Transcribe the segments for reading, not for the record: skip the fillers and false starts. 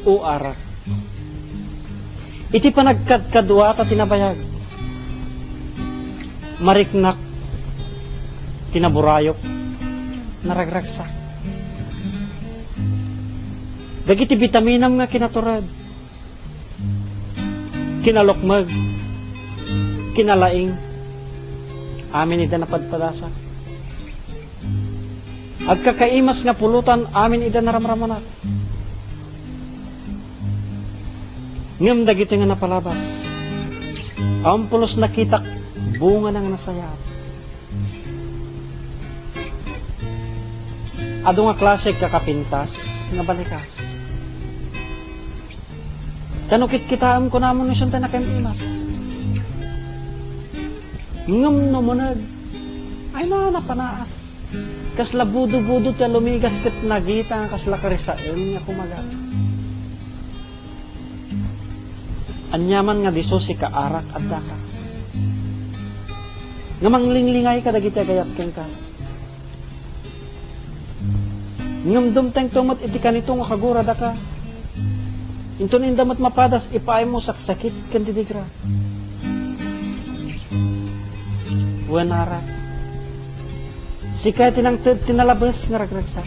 o arak. Iti panagkadkadwa ta tinabayag. Mariknak, tinaburayok, naragragsa. Dagiti vitaminam nga kinaturad. Kinalokmag, kinalaing, amin ida napadpadasa. Agkakaimas nga pulutan, amin ida naramramanak. Ngam dagiti nga napalabas. Ampulos nakitak, bunga ng nasayap. Ado nga klase kakapintas, nga balikas. Tanukit kitaam ko namon nisyon tayo nakaimas. Ngam namunag, ay na napanaas. Kasla budo-budo tayo lumigas kat nagita, kasla karisain nga kumagat. Anyaman nga diso si kaarak at daka. Nga manglingligay ka dagiti agayat keng ka. Ngam dumteng tumat iti kanito nga kagura daka. Into nindamat mapadas ipaay mo saksakit kan didigra. Wanara. Sikay tinang tinalabas nga ragragsa.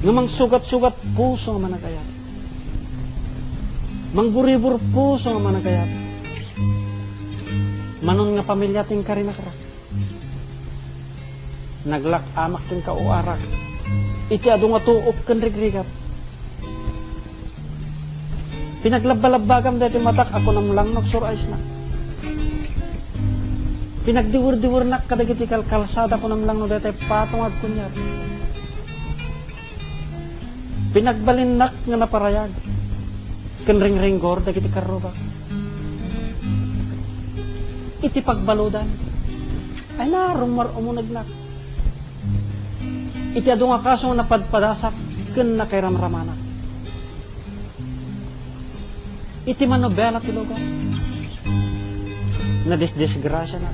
Nga mang sugat-sugat puso nga managayat. Mangburibur puso nga managayat. Manon nga pamilya ting karinakra. Naglak amak ting kauarak. Iti ado nga tuop kan rigrigat. Pinaglabalabagam dati matak ako namlang nagsurais na. Pinagdiwur-diwur nak kadagiti kalsada ko namlang no dati patungad kunyar. Pinagbalinnak nga naparayag. Kenring-ringgor dagiti karoba. Iti pagbaludan. Ay na, rumar umunagnak. Iti ado nga kaso nga napadpadasak ken nakairamramanak. Iti manobela ti lugar. Nadisgrasya na.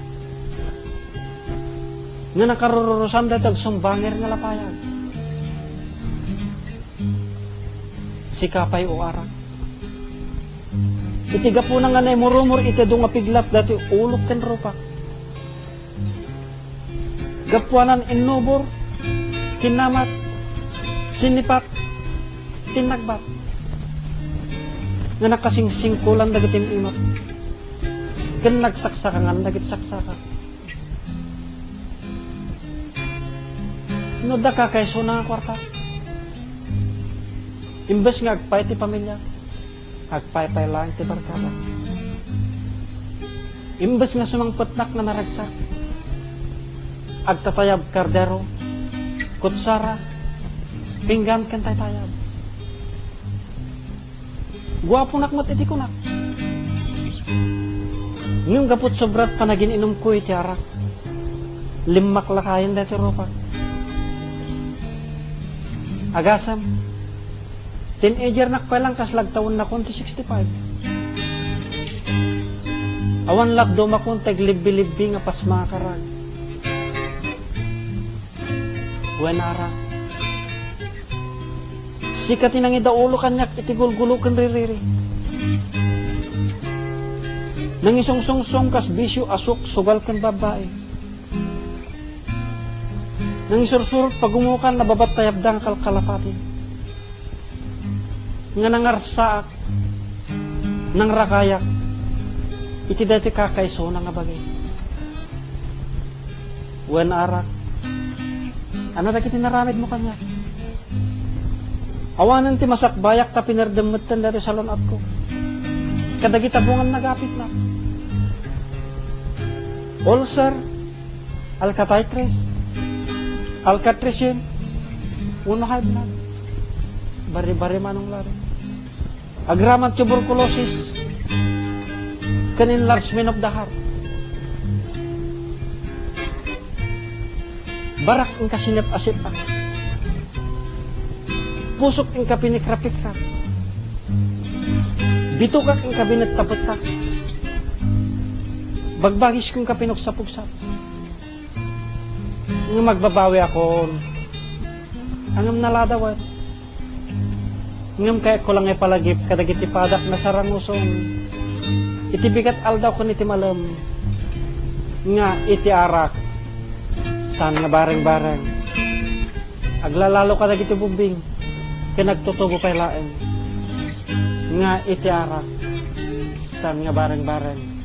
Nga nakarurusam dati agsumbangir nga lapayag. Sikapay o arak. Iti gapunan nga na murumur iti do nga piglat dati ulok ken rupak. Gapuanan innubor, kinamat, sinipat, tinagbat. Nga nakasingsingkulan dagiti imot. Ken nagsaksakangan dagiti saksaka. No da ka kayso na kwarta. Imbes nga agpay ti pamilya. Agpay-pay lang ti barkada. Imbes nga sumangpetnak na naragsak. Agtatayab kardero, kutsara, pinggan ken taytayab. Guwapo nak mat iti kunak. Ngayong gapot sobrat panagin inom ko iti arak. Limak lakayan dati ropak. Agasam. Teenager nakpalang kaslag taon na konti 65. Awan lak do makuntag libbi-libbi nga pasmakarag. Wenara. Sikat inang idaulo kanyak itigulgulo kan ririri. Nangisong-song kas bisyo asok sugal kan babae. Nangisursurot pagumukan nababatayabdang kalkalapatin. Nga nangarsaak, nang rakayak, iti dati kakaiso na nga bagay. Wen arak, ano dati tinaramid mo kanya? Awanan ti masakbayak ta pinardemetan dati sa lonat ko. Kadagi tabungan nagapit na. Ulcer, alkatitis, alkatrisin, high blood. Bari-bari manong lari. Agraman tuberculosis. Kan enlargement of the heart. Barak ang kasinip-asipak. Pusok ang kapinikrapikrak. Bitukak ang kabinet taputak. Bagbagis kong kapinuksapuksap. Nung magbabawi ako, hanggang naladawan. Ngam kaya ko lang palagip kadagiti padak na sarangusong. Iti bigat aldaw ko niti malam. Nga iti arak. San nga bareng-bareng. Aglalalo kadagiti bumbing. Kinagtutubo pay laeng. Nga iti arak. San nga bareng-bareng.